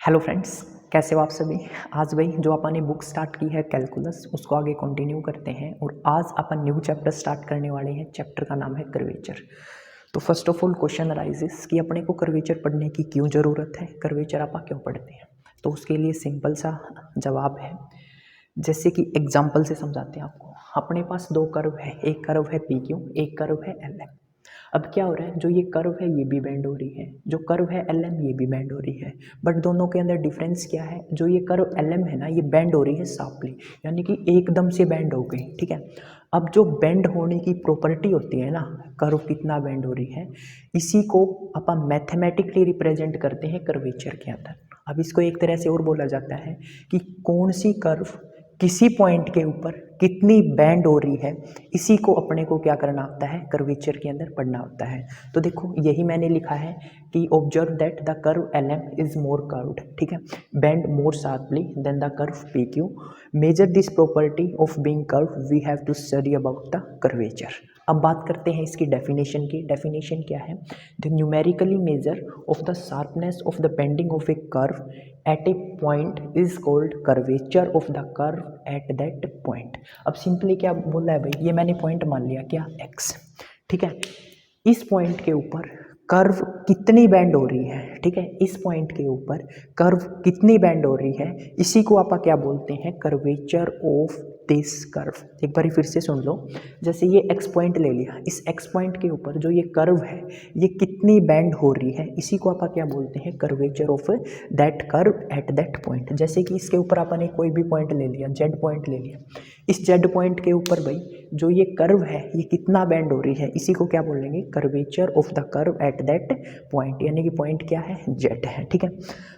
Hello friends, कैसे हो आप सभी। आज भाई जो अपन ने बुक स्टार्ट की है कैलकुलस, उसको आगे कंटिन्यू करते हैं और आज अपन न्यू चैप्टर स्टार्ट करने वाले हैं। चैप्टर का नाम है कर्वेचर। तो first of all question arises कि अपने को कर्वेचर पढ़ने की क्यों ज़रूरत है, कर्वेचर आप क्यों पढ़ते हैं। तो उसके लिए सिंपल सा जवाब है, जैसे कि एग्जाम्पल से समझाते हैं आपको। अपने पास दो कर्व है, एक कर्व है पी क्यू, एक कर्व है एल एम। अब क्या हो रहा है, जो ये कर्व है ये भी बेंड हो रही है, जो कर्व है एल एम ये भी बेंड हो रही है। बट दोनों के अंदर डिफरेंस क्या है, जो ये कर्व एल एम है ना, ये बेंड हो रही है शार्पली, यानी कि एकदम से बेंड हो गई। ठीक है, अब जो बेंड होने की प्रॉपर्टी होती है ना, कर्व कितना बेंड हो रही है, इसी को अपन मैथमेटिकली रिप्रेजेंट करते हैं कर्वेचर के अंदर। अब इसको एक तरह से और बोला जाता है कि कौन सी कर्व किसी पॉइंट के ऊपर कितनी बैंड हो रही है, इसी को अपने को क्या करना होता है, कर्वेचर के अंदर पढ़ना होता है। तो देखो यही मैंने लिखा है कि observe that the curve L M is more curved. ठीक है, bend more sharply than the curve P Q. Measure this property of being curve we have to study about the curvature. अब बात करते हैं इसकी डेफिनेशन की। Definition क्या है, the numerically measure of the sharpness of the bending of A curve at A point is called curvature of the curve at that point. अब simply क्या बोला है भाई, ये मैंने पॉइंट मान लिया क्या, एक्स। ठीक है, इस पॉइंट के ऊपर कर्व कितनी बैंड हो रही है, ठीक है, इस पॉइंट के ऊपर कर्व कितनी बैंड हो रही है, इसी को आप क्या बोलते हैं, कर्वेचर ऑफ दिस कर्व। एक बार फिर से सुन लो, जैसे ये एक्स पॉइंट ले लिया, इस एक्स पॉइंट के ऊपर जो ये कर्व है ये कितनी बैंड हो रही है, इसी को आप क्या बोलते हैं, curvature of that curve at that point. जैसे कि इसके ऊपर आपने कोई भी पॉइंट ले लिया, जेड पॉइंट ले लिया, इस जेड पॉइंट के ऊपर भाई जो ये कर्व है ये कितना बैंड हो रही है, इसी को क्या बोलेंगे, curvature of the curve at that point, यानी कि पॉइंट क्या है, जेड है। ठीक है,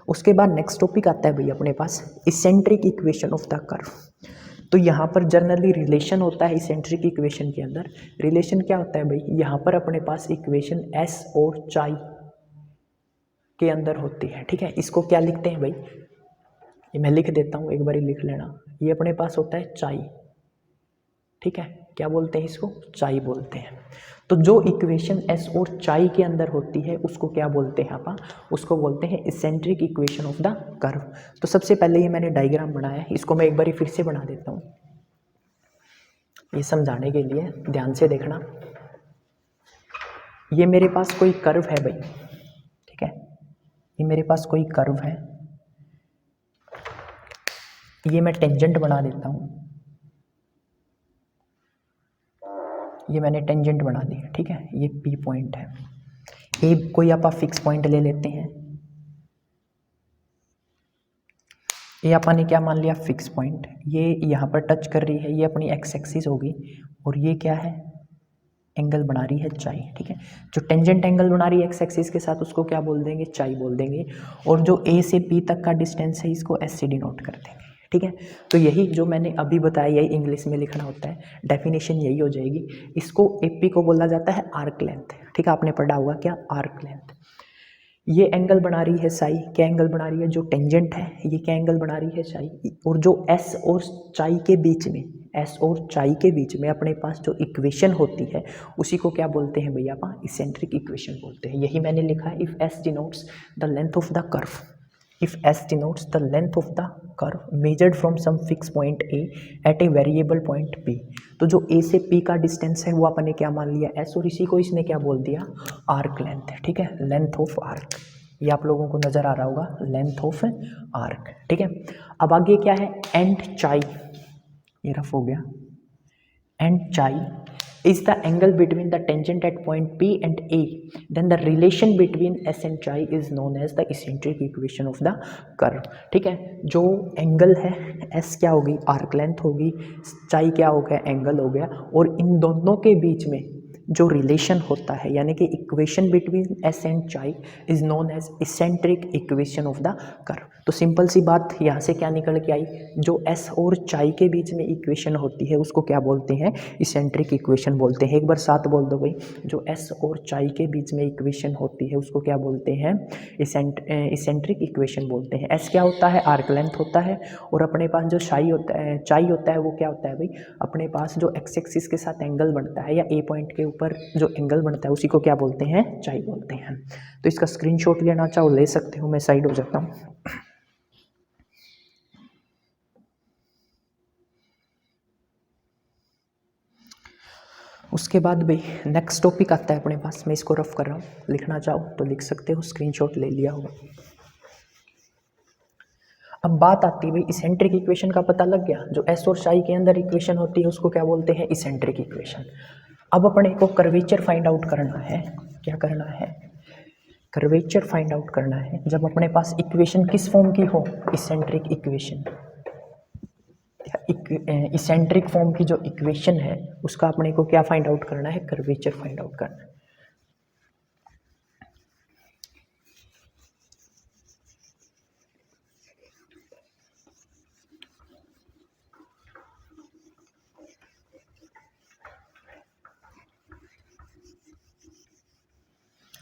उसके बाद नेक्स्ट टॉपिक आता है भाई अपने पास eccentric equation of the curve. तो यहाँ पर जनरली रिलेशन होता है इसेंट्रिक इक्वेशन के अंदर। रिलेशन क्या होता है भाई, यहाँ पर अपने पास इक्वेशन एस और चाई के अंदर होती है। ठीक है, इसको क्या लिखते हैं भाई, ये मैं लिख देता हूँ, एक बार लिख लेना। ये अपने पास होता है चाई। ठीक है, क्या बोलते हैं इसको, चाई बोलते हैं। तो जो इक्वेशन एस और चाई के अंदर होती है उसको क्या बोलते हैं अपन, उसको बोलते हैं eccentric equation of the curve. तो सबसे पहले ये मैंने डायग्राम बनाया है, इसको मैं एक बार फिर से बना देता हूँ ये समझाने के लिए, ध्यान से देखना। ये मेरे पास कोई कर्व है भाई, ठीक है, ये मेरे पास कोई कर्व है, ये मैं टेंजेंट बना देता हूँ, ये मैंने टेंजेंट बना दी। ठीक है, ये पी पॉइंट है, ए कोई आप फिक्स पॉइंट ले लेते हैं, ये अपन ने क्या मान लिया, फिक्स पॉइंट। ये यहाँ पर टच कर रही है, ये अपनी एक्स एक्सिस होगी, और ये क्या है, एंगल बना रही है चाई। ठीक है, जो टेंजेंट एंगल बना रही है एक्स एक्सिस के साथ उसको क्या बोल देंगे, चाई बोल देंगे। और जो ए से पी तक का डिस्टेंस है इसको एस से डिनोट कर देंगे। ठीक है, तो यही जो मैंने अभी बताया यही इंग्लिश में लिखना होता है, डेफिनेशन यही हो जाएगी। इसको एपी को बोला जाता है आर्क लेंथ। ठीक है, आपने पढ़ा होगा क्या, आर्क लेंथ। ये एंगल बना रही है साई, क्या एंगल बना रही है, जो टेंजेंट है ये क्या एंगल बना रही है, चाई। और जो एस और चाई के बीच में, एस और चाई के बीच में अपने पास जो इक्वेशन होती है उसी को क्या बोलते हैं भैया, आप इसेंट्रिक इक्वेशन बोलते हैं। यही मैंने लिखा है, if S denotes the length of the curve, if s denotes the length of the curve measured from some fixed point a at a variable point p। तो जो a से p का डिस्टेंस है वो आपने क्या मान लिया, s, और इसी को इसने क्या बोल दिया, आर्क लेंथ। ठीक है, लेंथ ऑफ आर्क, ये आप लोगों को नजर आ रहा होगा, लेंथ ऑफ आर्क। ठीक है, अब आगे क्या है, एंड चाई, ये रफ हो गया, एंड चाई is the angle between the tangent at point P and A, then the relation between S and chi is known as the eccentric equation of the curve। ठीक है, जो एंगल है S क्या होगी, arc length होगी, chi क्या हो गया, एंगल हो गया, और इन दोनों के बीच में जो रिलेशन होता है, यानी कि equation between S and psi is known as intrinsic equation of the curve. तो सिंपल सी बात यहाँ से क्या निकल के आई, जो एस और चाई के बीच में इक्वेशन होती है उसको क्या बोलते हैं, इसेंट्रिक इक्वेशन बोलते हैं। एक बार साथ बोल दो भाई, जो एस और चाई के बीच में इक्वेशन होती है उसको क्या बोलते हैं, इसेंट्रिक इक्वेशन बोलते हैं। एस क्या होता है, आर्क लेंथ होता है, और अपने पास जो चाई होता है वो क्या होता है भाई, अपने पास जो एक्स एक्सिस के साथ एंगल बनता है या ए पॉइंट के ऊपर जो एंगल बनता है उसी को क्या बोलते हैं, चाई बोलते हैं। तो इसका स्क्रीनशॉट लेना चाहो ले सकते हो, मैं साइड हो जाता हूँ। उसके बाद भाई नेक्स्ट टॉपिक आता है अपने पास, मैं इसको रफ कर रहा हूँ, लिखना चाहो तो लिख सकते हो, स्क्रीनशॉट ले लिया होगा। अब बात आती है भाई इसेंट्रिक इक्वेशन का पता लग गया, जो एस और साई के अंदर इक्वेशन होती है उसको क्या बोलते हैं, इसेंट्रिक इक्वेशन। अब अपने को कर्वेचर फाइंड आउट करना है। क्या करना है, कर्वेचर फाइंड आउट करना है। जब अपने पास इक्वेशन किस फॉर्म की हो, इसेंट्रिक इक्वेशन, इसेंट्रिक फॉर्म की जो इक्वेशन है उसका अपने को क्या फाइंड आउट करना है, कर्वेचर फाइंड आउट करना है।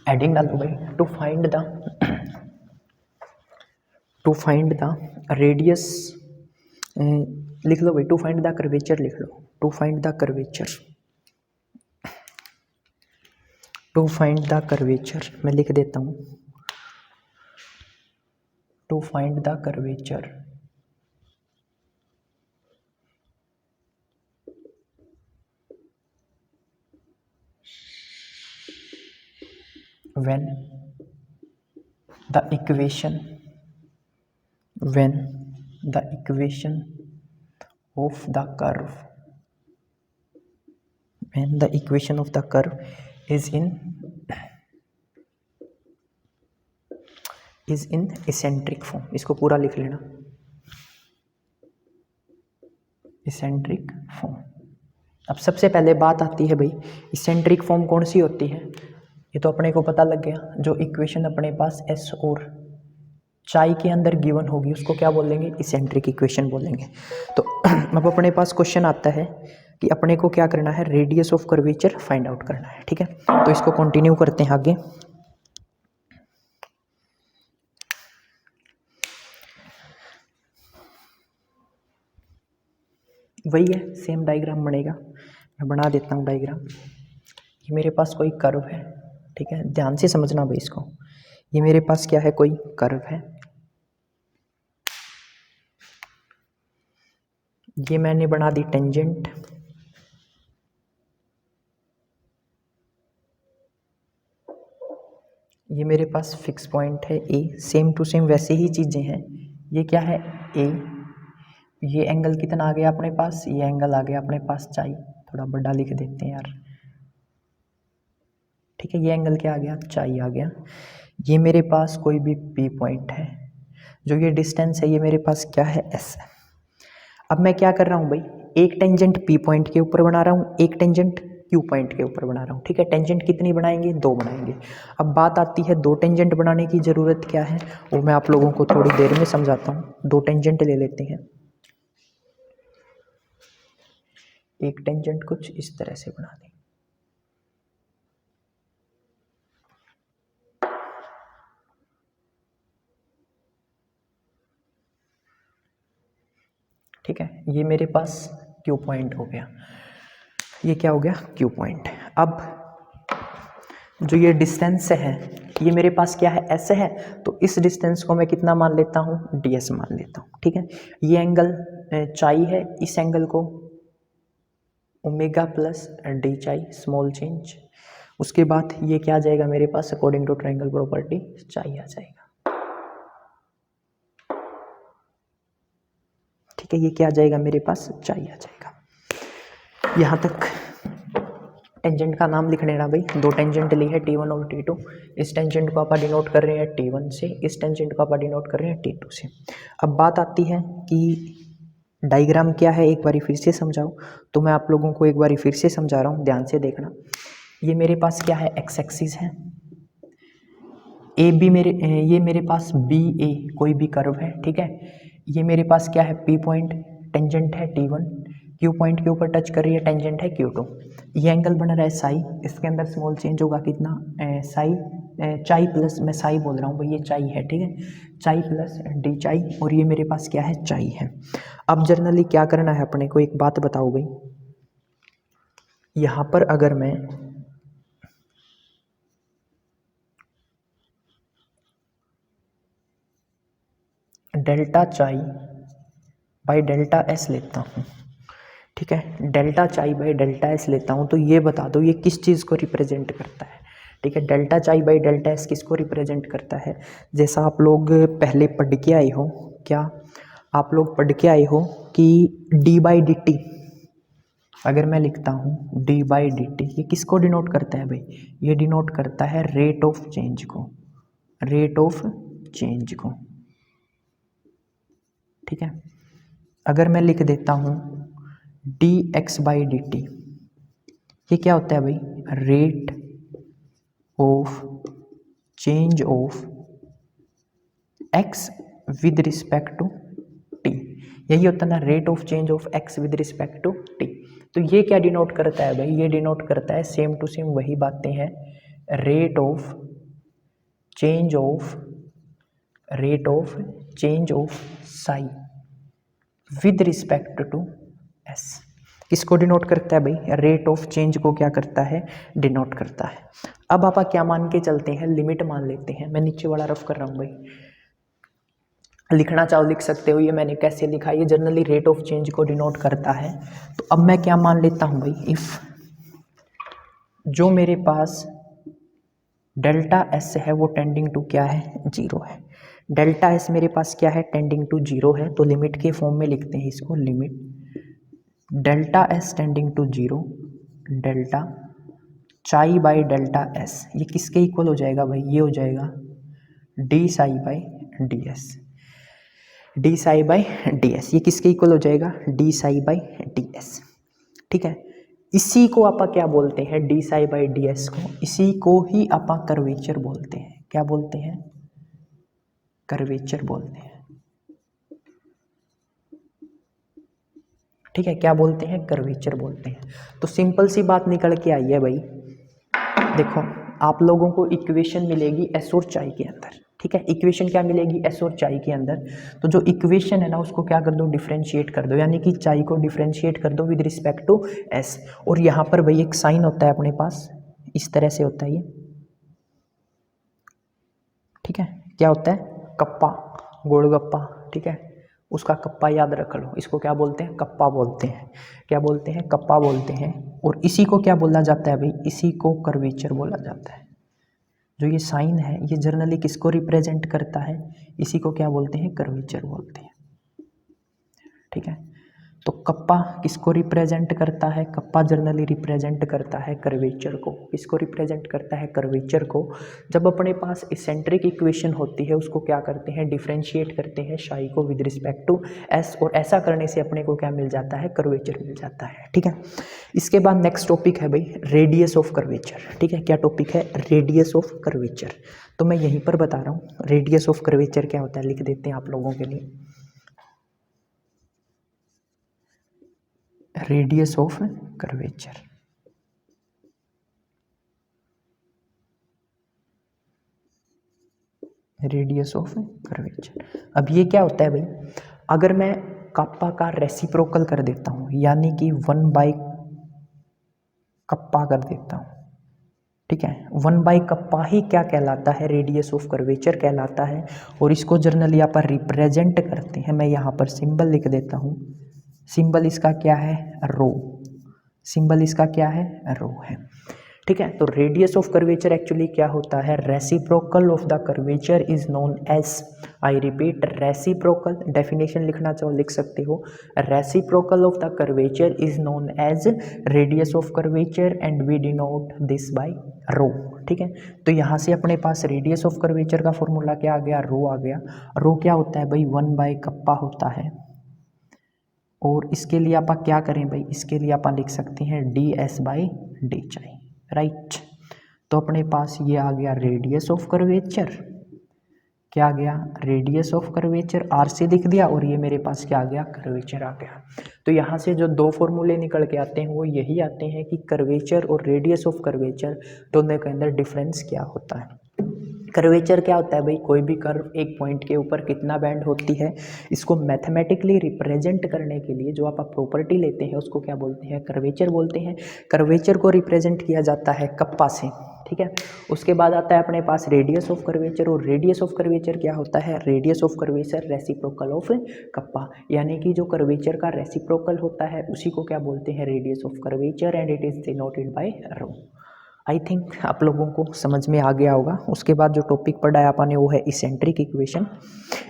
एडिंग डालो भाई, टू फाइंड द रेडियस, लिख लो भाई, टू फाइंड द कर्वेचर लिख लो, to find the curvature, to find the curvature मैं लिख देता हूँ, to find the curvature when the equation of the curve, when the equation of the curve is in eccentric form। इसको पूरा लिख लेना, eccentric form। अब सबसे पहले बात आती है भाई eccentric form कौन सी होती है, ये तो अपने को पता लग गया। जो इक्वेशन अपने पास एस और चाई के अंदर गिवन होगी उसको क्या बोलेंगे, इसेंट्रिक इक्वेशन बोलेंगे। तो अब अपने पास क्वेश्चन आता है कि अपने को क्या करना है, radius of curvature find out करना है। ठीक है, तो इसको कंटिन्यू करते हैं आगे। वही है, सेम डायग्राम बनेगा, मैं बना देता हूँ डायग्राम। ये मेरे पास कोई कर्व है, ठीक है, ध्यान से समझना भाई इसको। ये मेरे पास क्या है, कोई कर्व है, ये मैंने बना दी टेंजेंट, ये मेरे पास फिक्स पॉइंट है ए, सेम टू सेम वैसे ही चीज़ें हैं। ये क्या है, ए, ये एंगल कितना आ गया अपने पास, ये एंगल आ गया अपने पास चाई, थोड़ा बड़ा लिख देते हैं यार, ठीक है, ये एंगल क्या आ गया, चाई आ गया। ये मेरे पास कोई भी पी पॉइंट है, जो ये डिस्टेंस है ये मेरे पास क्या है, एस है। अब मैं क्या कर रहा हूँ भाई, एक टेंजेंट पी पॉइंट के ऊपर बना रहा हूँ, एक टेंजेंट क्यू पॉइंट के ऊपर बना रहा हूँ। ठीक है, टेंजेंट कितनी बनाएंगे, दो बनाएंगे। अब बात आती है दो टेंजेंट बनाने की ज़रूरत क्या है, वो मैं आप लोगों को थोड़ी देर में समझाता हूँ। दो टेंजेंट ले लेते हैं, एक टेंजेंट कुछ इस तरह से बना दें, ठीक है, ये मेरे पास क्यू पॉइंट हो गया, ये क्या हो गया, क्यू पॉइंट। अब जो ये डिस्टेंस है ये मेरे पास क्या है, एस है, तो इस डिस्टेंस को मैं कितना मान लेता हूँ, डी एस मान लेता हूँ। ठीक है, ये एंगल चाई है, इस एंगल को ओमेगा प्लस डी चाई, स्मॉल चेंज। उसके बाद ये क्या आ जाएगा मेरे पास, अकॉर्डिंग टू ट्रायंगल प्रॉपर्टी चाई आ जाएगा। ठीक है, ये क्या आ जाएगा मेरे पास, चाई आ जाएगा। यहाँ तक टेंजेंट का नाम लिख लेना भाई, दो टेंजेंट ली है T1 और T2। इस टेंजेंट को आप डिनोट कर रहे हैं T1 से, इस टेंजेंट को आप डिनोट कर रहे हैं T2 से। अब बात आती है कि डायग्राम क्या है, एक बारी फिर से समझाओ, तो मैं आप लोगों को एक बारी फिर से समझा रहा हूँ, ध्यान से देखना। ये मेरे पास क्या है, एक्स एक्सिस है, ए बी मेरे, ये मेरे पास बी ए कोई भी कर्व है। ठीक है, ये मेरे पास क्या है, पी पॉइंट, टेंजेंट है T1, क्यू पॉइंट के ऊपर टच कर रही है, टेंजेंट है Q2। ये एंगल बना रहा है साई, इसके अंदर स्मॉल चेंज होगा कितना, साई, चाई प्लस, मैं साई बोल रहा हूँ भाई, ये चाई है, ठीक है, चाई प्लस डी चाई, और ये मेरे पास क्या है, चाई है। अब जनरली क्या करना है अपने को, एक बात बताओ भाई, यहाँ पर अगर मैं delta psi by delta S लेता हूँ, ठीक है। Delta psi by delta S लेता हूँ तो ये बता दो ये किस चीज़ को रिप्रेजेंट करता है। ठीक है, delta psi by delta S किसको रिप्रेजेंट करता है? जैसा आप लोग पहले पढ़ के आए हो, क्या आप लोग पढ़ के आए हो कि डी बाई डी टी, अगर मैं लिखता हूँ डी बाई डी टी, ये किसको डिनोट करता है भाई? ये डिनोट करता है रेट ऑफ चेंज को, रेट ऑफ चेंज को। ठीक है, अगर मैं लिख देता हूँ D x by D T, ये क्या होता है भाई? Rate of change of X with respect to T, यही होता है ना, rate of change of X with respect to T. तो ये क्या डिनोट करता है भाई? ये डिनोट करता है सेम टू सेम वही बातें हैं, rate of change of, rate of change of psi with respect to S. किसको डिनोट करता है भाई? रेट ऑफ चेंज को क्या करता है? डिनोट करता है। अब आप क्या मान के चलते हैं? लिमिट मान लेते हैं। मैं नीचे वाला रफ कर रहा हूँ भाई, लिखना चाहो लिख सकते हो, ये मैंने कैसे लिखा, ये जनरली रेट ऑफ चेंज को डिनोट करता है। तो अब मैं क्या मान लेता हूँ भाई? इफ जो मेरे पास डेल्टा एस है वो टेंडिंग टू क्या है? जीरो है। डेल्टा एस मेरे पास क्या है? टेंडिंग टू जीरो है, तो लिमिट के फॉर्म में लिखते हैं इसको, limit delta S tending to zero, delta psi by delta S, ये किसके इक्वल हो जाएगा भाई? ये हो जाएगा D psi by D S, D psi by D S, ये किसके इक्वल हो जाएगा? D psi by D S. ठीक है, इसी को आप क्या बोलते हैं? D psi by D S को, इसी को ही आप कर्वेचर बोलते हैं। क्या बोलते हैं? कर्वेचर बोलते हैं। ठीक है, क्या बोलते हैं? कर्वेचर बोलते हैं। तो सिंपल सी बात निकल के आई है भाई, देखो आप लोगों को इक्वेशन मिलेगी एस और चाई के अंदर। ठीक है, इक्वेशन क्या मिलेगी? एस और चाई के अंदर। तो जो इक्वेशन है ना उसको क्या कर दो? डिफरेंशिएट कर दो, यानी कि चाई को डिफरेंशिएट कर दो विद रिस्पेक्ट टू एस। और यहाँ पर भाई एक साइन होता है अपने पास, इस तरह से होता है ये। ठीक है, क्या होता है? कप्पा, गोलगप्पा। ठीक है, उसका कप्पा याद रख लो, इसको क्या बोलते हैं? कप्पा बोलते हैं। क्या बोलते हैं? कप्पा बोलते हैं। और इसी को क्या बोला जाता है भाई? इसी को कर्वेचर बोला जाता है। जो ये साइन है ये जनरली किसको रिप्रेजेंट करता है? इसी को क्या बोलते हैं? कर्वेचर बोलते हैं। ठीक है, तो कप्पा किसको रिप्रेजेंट करता है? कप्पा जनरली रिप्रेजेंट करता है कर्वेचर को। किसको रिप्रेजेंट करता है? कर्वेचर को। जब अपने पास इसेंट्रिक इक्वेशन होती है उसको क्या करते हैं? डिफरेंशिएट करते हैं साई को विद रिस्पेक्ट टू एस, और ऐसा करने से अपने को क्या मिल जाता है? कर्वेचर मिल जाता है। ठीक है, इसके बाद नेक्स्ट टॉपिक है भाई रेडियस ऑफ कर्वेचर। ठीक है, क्या टॉपिक है? Radius of curvature. तो मैं यहीं पर बता रहा हूँ रेडियस ऑफ कर्वेचर क्या होता है, लिख देते हैं आप लोगों के लिए। Radius of curvature, radius of curvature. अब ये क्या होता है भाई? अगर मैं कप्पा का रेसिप्रोकल कर देता हूँ, यानी कि 1 बाई कप्पा कर देता हूँ। ठीक है, 1 बाई कप्पा ही क्या कहलाता है? रेडियस ऑफ कर्वेचर कहलाता है। और इसको जनरली आप रिप्रेजेंट करते हैं, मैं यहाँ पर सिंबल लिख देता हूँ। सिंबल इसका क्या है? रो। सिंबल इसका क्या है? रो है। ठीक है, तो रेडियस ऑफ कर्वेचर एक्चुअली क्या होता है? Reciprocal of the curvature is known as, I repeat, reciprocal. Definition लिखना चाहो लिख सकते हो। Reciprocal of the curvature is known as radius of curvature and we denote this by rho. ठीक है, तो यहाँ से अपने पास रेडियस ऑफ कर्वेचर का फॉर्मूला क्या आ गया? रो आ गया। रो क्या होता है भाई? 1 बाई कप्पा होता है। और इसके लिए आप क्या करें भाई? इसके लिए आप लिख सकते हैं डी एस बाई डी चाई, राइट। तो अपने पास ये आ गया रेडियस ऑफ कर्वेचर। क्या आ गया? रेडियस ऑफ कर्वेचर, आर से लिख दिया, और ये मेरे पास क्या आ गया? कर्वेचर आ गया। तो यहाँ से जो दो फॉर्मूले निकल के आते हैं वो यही आते हैं कि कर्वेचर और रेडियस ऑफ कर्वेचर दोनों के अंदर डिफरेंस क्या होता है। कर्वेचर क्या होता है भाई? कोई भी कर्व एक पॉइंट के ऊपर कितना बैंड होती है, इसको मैथमेटिकली रिप्रेजेंट करने के लिए जो आप प्रॉपर्टी लेते हैं उसको क्या बोलते हैं? कर्वेचर बोलते हैं। कर्वेचर को रिप्रेजेंट किया जाता है कप्पा से। ठीक है। उसके बाद आता है अपने पास रेडियस ऑफ कर्वेचर, और रेडियस ऑफ कर्वेचर क्या होता है, radius of curvature reciprocal of kappa, यानी कि जो कर्वेचर का रेसिप्रोकल होता है उसी को क्या बोलते हैं, radius of curvature, and it is denoted by rho. I think आप लोगों को समझ में आ गया होगा। उसके बाद जो टॉपिक पढ़ा है आपने वो है इसेंट्रिक इक्वेशन।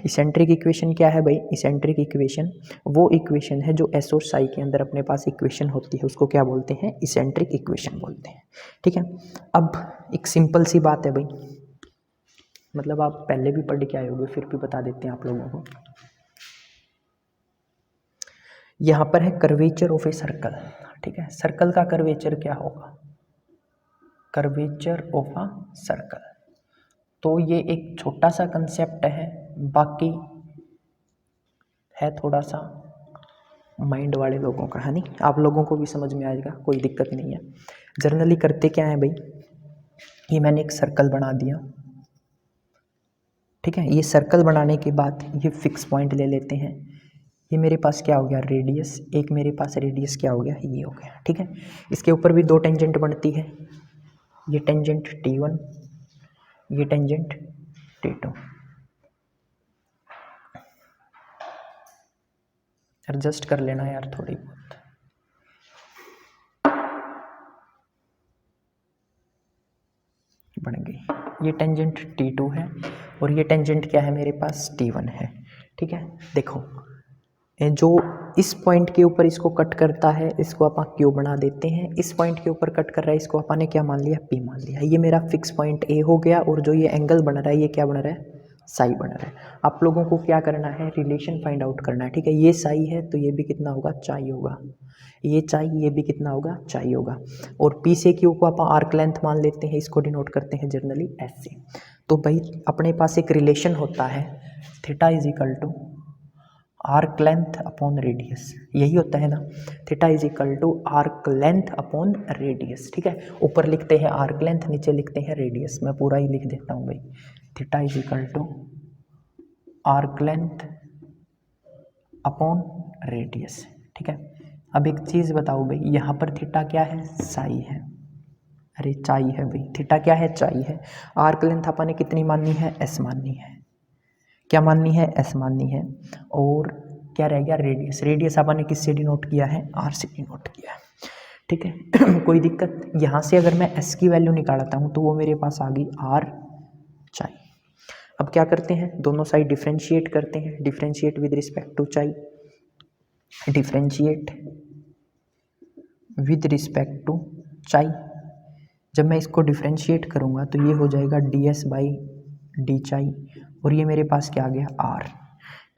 इसेंट्रिक इक्वेशन क्या है भाई, इसेंट्रिक इक्वेशन वो इक्वेशन है जो एस और साई के अंदर अपने पास इक्वेशन होती है, उसको क्या बोलते हैं, इसेंट्रिक इक्वेशन बोलते हैं, ठीक है। अब एक सिंपल सी बात है भाई, मतलब आप पहले भी पढ़ के आए होंगे, फिर भी बता देते हैं आप लोगों को। यहाँ पर है कर्वेचर ऑफ ए सर्कल, ठीक है। सर्कल का कर्वेचर क्या होगा, कर्वेचर ऑफ अ सर्कल। तो ये एक छोटा सा कंसेप्ट है, बाकी है थोड़ा सा माइंड वाले लोगों का, है नहीं, आप लोगों को भी समझ में आएगा, कोई दिक्कत नहीं है। जनरली करते क्या है भाई, ये मैंने एक सर्कल बना दिया, ठीक है। ये सर्कल बनाने के बाद ये फिक्स पॉइंट ले लेते हैं, ये मेरे पास क्या हो गया, रेडियस, एक मेरे पास रेडियस क्या हो गया, ये हो गया, ठीक है। इसके ऊपर भी दो टेंजेंट बनती है, ये टेंजेंट T1, ये टेंजेंट T2। एडजस्ट कर लेना यार थोड़ी बहुत। बन गई, ये टेंजेंट T2 है और ये टेंजेंट क्या है मेरे पास, T1 है, ठीक है। देखो जो इस पॉइंट के ऊपर इसको कट करता है इसको अपन Q बना देते हैं, इस पॉइंट के ऊपर कट कर रहा है इसको अपन ने क्या मान लिया, P मान लिया। ये मेरा फिक्स पॉइंट A हो गया, और जो ये एंगल बन रहा है ये क्या बन रहा है, साई बन रहा है। आप लोगों को क्या करना है, रिलेशन फाइंड आउट करना है, ठीक है। ये साई है तो ये भी कितना होगा, चाई होगा, ये चाई, ये भी कितना होगा, चाई होगा। और P से Q को अपन आर्क लेंथ मान लेते हैं, इसको डिनोट करते हैं जनरली S से। तो भाई अपने पास एक रिलेशन होता है, theta is equal to arc length upon radius, यही होता है ना, theta is equal to arc length upon radius, ठीक है। ऊपर लिखते हैं आर्क लेंथ, नीचे लिखते हैं रेडियस, मैं पूरा ही लिख देता हूँ भाई, theta is equal to arc length upon radius, ठीक है। अब एक चीज़ बताओ भाई, यहाँ पर थीटा क्या है, साई है, अरे चाई है भाई, थीटा क्या है, चाई है। आर्क लेंथ अपन ने कितनी माननी है, एस माननी है, क्या माननी है, एस माननी है। और क्या रह गया, रेडियस, रेडियस अपन ने किससे डिनोट किया है, आर से डिनोट किया है, ठीक है। कोई दिक्कत, यहाँ से अगर मैं एस की वैल्यू निकालता हूँ तो वो मेरे पास आ गई आर चाई। अब क्या करते हैं, दोनों साइड डिफ्रेंशिएट करते हैं, डिफ्रेंशिएट विद रिस्पेक्ट टू चाई, डिफ्रेंशिएट विद रिस्पेक्ट टू चाई। जब मैं इसको डिफ्रेंशिएट करूँगा तो ये हो जाएगा डी एस बाई डी चाई, और ये मेरे पास क्या आ गया, आर,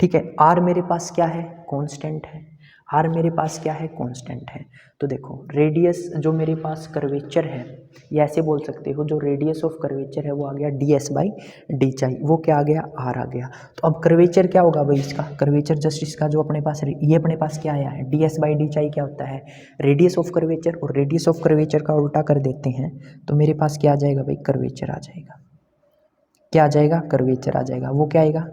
ठीक है। आर मेरे पास क्या है, कांस्टेंट है, आर मेरे पास क्या है, कांस्टेंट है। तो देखो रेडियस जो मेरे पास कर्वेचर है, या ऐसे बोल सकते हो जो रेडियस ऑफ कर्वेचर है वो आ गया डी एस बाई डी चाई, वो क्या आ गया, आर आ गया। तो अब कर्वेचर क्या होगा भाई, इसका कर्वेचर जस्ट इसका जो अपने पास ये अपने पास क्या आया है, डी एस बाई डी चाई क्या होता है, रेडियस ऑफ कर्वेचर, और रेडियस ऑफ कर्वेचर का उल्टा कर देते हैं तो मेरे पास क्या आ जाएगा भाई, कर्वेचर आ जाएगा, क्या आ जाएगा, कर्वेचर आ जाएगा। वो क्या आएगा,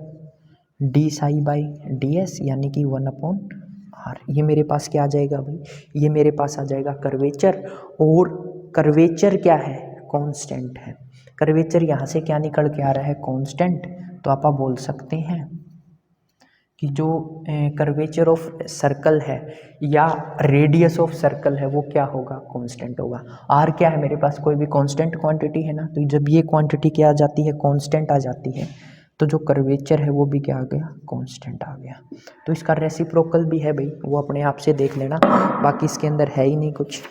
D psi by D S, यानी कि 1/r। ये मेरे पास क्या आ जाएगा भाई, ये मेरे पास आ जाएगा कर्वेचर, और कर्वेचर क्या है, कांस्टेंट है। कर्वेचर यहाँ से क्या निकल के आ रहा है, कांस्टेंट। तो आप बोल सकते हैं कि जो कर्वेचर ऑफ सर्कल है या रेडियस ऑफ सर्कल है वो क्या होगा, कांस्टेंट होगा। आर क्या है मेरे पास, कोई भी कांस्टेंट क्वांटिटी है ना, तो जब ये क्वांटिटी क्या आ जाती है, कांस्टेंट आ जाती है, तो जो कर्वेचर है वो भी क्या आ गया, कांस्टेंट आ गया। तो इसका रेसिप्रोकल भी है भाई, वो अपने आप से देख लेना, बाकी इसके अंदर है ही नहीं कुछ।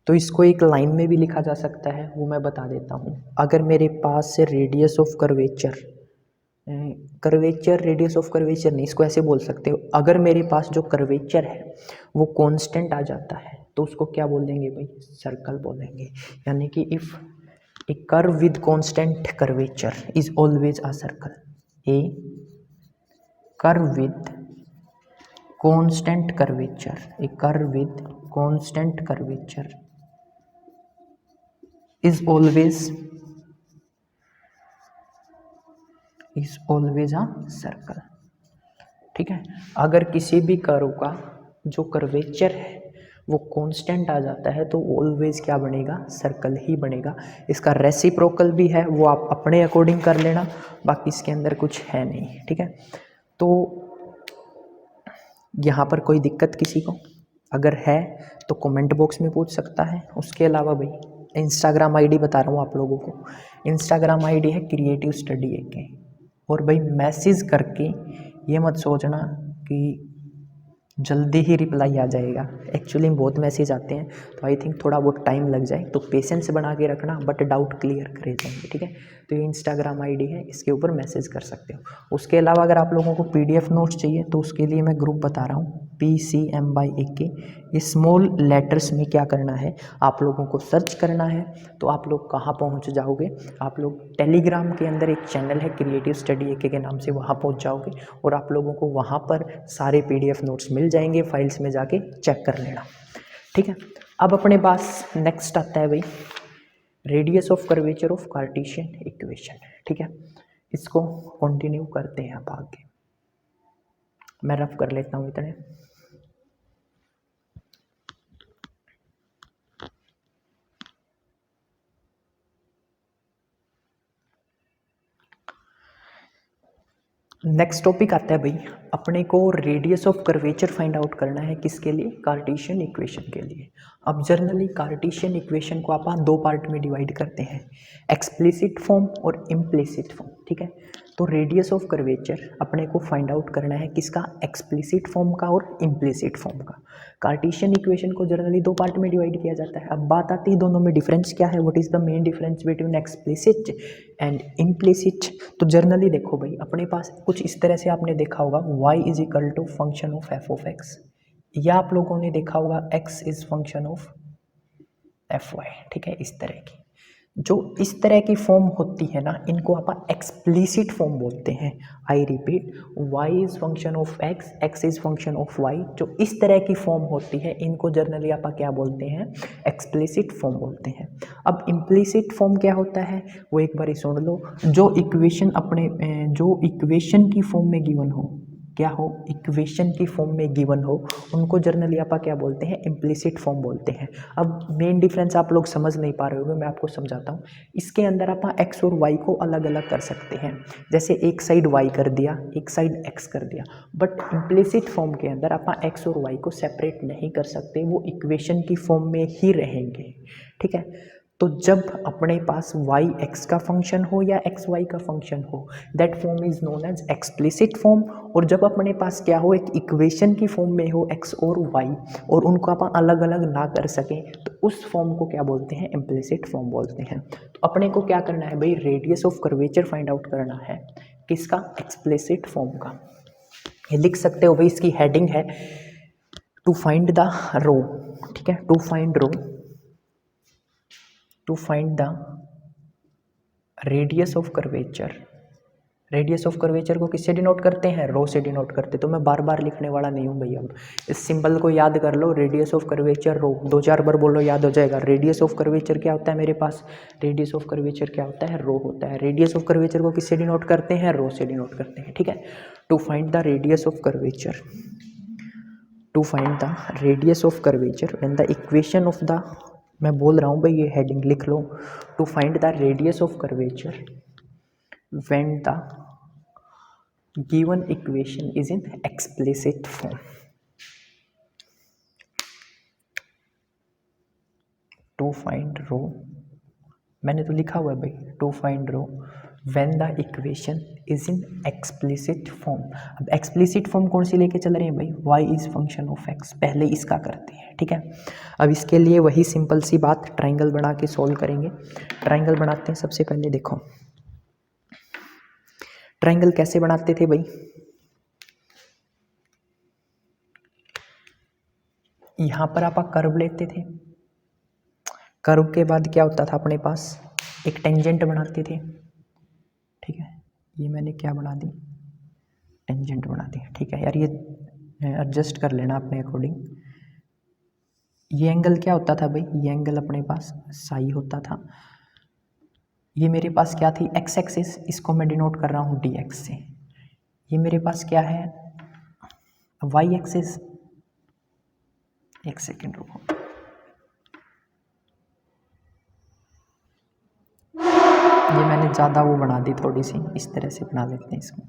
तो इसको एक लाइन में भी लिखा जा सकता है, वो मैं बता देता हूँ। अगर मेरे पास से radius of curvature, curvature radius of curvature नहीं, इसको ऐसे बोल सकते हो, अगर मेरे पास जो कर्वेचर है वो कांस्टेंट आ जाता है तो उसको क्या बोल देंगे भाई, सर्कल बोलेंगे। यानी कि if A curve with constant curvature is always a circle, A curve with constant curvature, A curve with constant curvature is always a circle, ठीक है। अगर किसी भी कर्व का जो कर्वेचर है वो कांस्टेंट आ जाता है तो ऑलवेज क्या बनेगा, सर्कल ही बनेगा। इसका रेसिप्रोकल भी है, वो आप अपने अकॉर्डिंग कर लेना, बाकी इसके अंदर कुछ है नहीं, ठीक है। तो यहाँ पर कोई दिक्कत किसी को अगर है तो कमेंट बॉक्स में पूछ सकता है। उसके अलावा भाई इंस्टाग्राम आईडी बता रहा हूँ आप लोगों को, इंस्टाग्राम आईडी है क्रिएटिव स्टडी AK। और भाई मैसेज करके ये मत सोचना कि जल्दी ही रिप्लाई आ जाएगा, एक्चुअली बहुत मैसेज आते हैं, तो आई थिंक थोड़ा बहुत टाइम लग जाए, तो पेशेंस बना के रखना, बट डाउट क्लियर करे जाएंगे, ठीक है। तो ये इंस्टाग्राम आईडी है, इसके ऊपर मैसेज कर सकते हो। उसके अलावा अगर आप लोगों को PDF नोट्स चाहिए तो उसके लिए मैं ग्रुप बता रहा हूँ, PCM/AK। ये स्मॉल लेटर्स में क्या करना है, आप लोगों को सर्च करना है, तो आप लोग कहाँ पहुँच जाओगे, आप लोग टेलीग्राम के अंदर एक चैनल है क्रिएटिव स्टडी AK के नाम से, वहाँ पहुँच जाओगे और आप लोगों को वहाँ पर सारे PDF नोट्स मिल जाएंगे, फाइल्स में जाके चेक कर लेना, ठीक है। अब अपने पास नेक्स्ट आता है भाई radius of curvature of Cartesian equation, ठीक है। इसको कंटिन्यू करते हैं अब आगे, मैं रफ कर लेता हूँ इतने। नेक्स्ट टॉपिक आता है भाई, अपने को radius of curvature find out करना है, किसके लिए, कार्टेशियन इक्वेशन के लिए। अब जनरली कार्टेशियन इक्वेशन को आप दो पार्ट में डिवाइड करते हैं, एक्सप्लिसिट फॉर्म और इम्प्लिसिट फॉर्म, ठीक है। तो रेडियस ऑफ कर्वेचर अपने को फाइंड आउट करना है किसका, एक्सप्लिसिट फॉर्म का और इम्प्लिसिट फॉर्म का। कार्टेशियन इक्वेशन को जनरली दो पार्ट में डिवाइड किया जाता है। अब बात आती है दोनों में डिफरेंस क्या है, what is the main difference between explicit and implicit. तो जनरली देखो भाई, अपने पास कुछ इस तरह से आपने देखा होगा y is equal to function of f(x), या आप लोगों ने देखा होगा x is function of fy, ठीक है। इस तरह की जो इस तरह की फॉर्म होती है ना, इनको आप एक्सप्लिसिट फॉर्म बोलते हैं। I repeat, y is function of x, x is function of y, जो इस तरह की फॉर्म होती है इनको जनरली आप क्या बोलते हैं, एक्सप्लिसिट फॉर्म बोलते हैं। अब इम्प्लिसिट फॉर्म क्या होता है वो एक बार सुन लो, जो इक्वेशन की फॉर्म में गिवन हो, क्या हो, इक्वेशन की फॉर्म में गिवन हो, उनको जर्नली आप क्या बोलते हैं, इम्प्लिसिट फॉर्म बोलते हैं। अब मेन डिफरेंस आप लोग समझ नहीं पा रहे होंगे, मैं आपको समझाता हूँ। इसके अंदर आप x और y को अलग अलग कर सकते हैं, जैसे एक साइड y कर दिया, एक साइड x कर दिया, बट इम्प्लिसिट फॉर्म के अंदर आप x और y को सेपरेट नहीं कर सकते, वो इक्वेशन की फॉर्म में ही रहेंगे, ठीक है। तो जब अपने पास y x का फंक्शन हो या x y का फंक्शन हो, that form is known as explicit form. और जब अपने पास क्या हो, एक इक्वेशन की फॉर्म में हो x और y, और उनको आप अलग अलग ना कर सकें, तो उस फॉर्म को क्या बोलते हैं, इम्प्लिसिट फॉर्म बोलते हैं। तो अपने को क्या करना है भाई, radius of curvature find out करना है, किसका, एक्सप्लिसिट फॉर्म का। ये लिख सकते हो भाई, इसकी हेडिंग है टू फाइंड द रो, ठीक है, to find rho, to find the radius of curvature. Radius of curvature को किससे डिनोट करते हैं, रो से डिनोट करते। तो मैं बार बार लिखने वाला नहीं हूँ भैया, इस सिंबल को याद कर लो, रेडियस ऑफ कर्वेचर रो, दो चार बार बोलो याद हो जाएगा। रेडियस ऑफ कर्वेचर क्या होता है मेरे पास, रेडियस ऑफ कर्वेचर क्या होता है, रो होता है। रेडियस ऑफ कर्वेचर को किससे डिनोट करते हैं, रो से डिनोट करते हैं, ठीक है। To find the radius of curvature, to find the radius of curvature when the equation of the, मैं बोल रहा हूँ भाई ये हेडिंग लिख लो, to find the radius of curvature when the given equation is in explicit form. To find rho, मैंने तो लिखा हुआ है भाई, to find rho when the equation is in explicit form. अब एक्सप्लिसिट फॉर्म कौन सी लेके चल रहे हैं भाई, y is function of x, पहले इसका करते हैं, ठीक है। अब इसके लिए वही सिंपल सी बात, ट्राइंगल बना के सॉल्व करेंगे। ट्राइंगल बनाते हैं, सबसे पहले देखो ट्राइंगल कैसे बनाते थे भाई, यहाँ पर आप कर्व लेते थे, कर्व के बाद क्या होता था अपने पास, एक टेंजेंट बनाते थे, ठीक है। ये मैंने क्या बना दी, टेंजेंट बना दी, ठीक है यार, ये एडजस्ट कर लेना अपने अकॉर्डिंग। ये एंगल क्या होता था भाई, ये एंगल अपने पास साई होता था। ये मेरे पास क्या थी, एक्स एक्सिस, इसको मैं डिनोट कर रहा हूँ dx से। ये मेरे पास क्या है, वाई एक्सिस, एक सेकेंड रुको, ये मैंने ज़्यादा वो बना दी थोड़ी सी, इस तरह से बना लेते हैं इसको।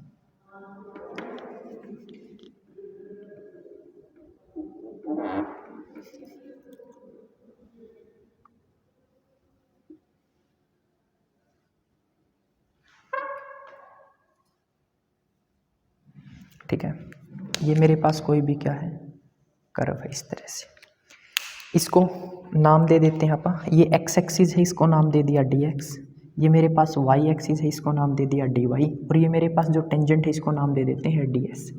ठीक है, ये मेरे पास कोई भी क्या है, कर्व है इस तरह से। इसको नाम दे देते हैं अपन, ये एक्स एक्सिस है, इसको नाम दे दिया डी एक्स। ये मेरे पास वाई एक्सिस है, इसको नाम दे दिया डी वाई। और ये मेरे पास जो टेंजेंट है, इसको नाम दे देते हैं डी एस।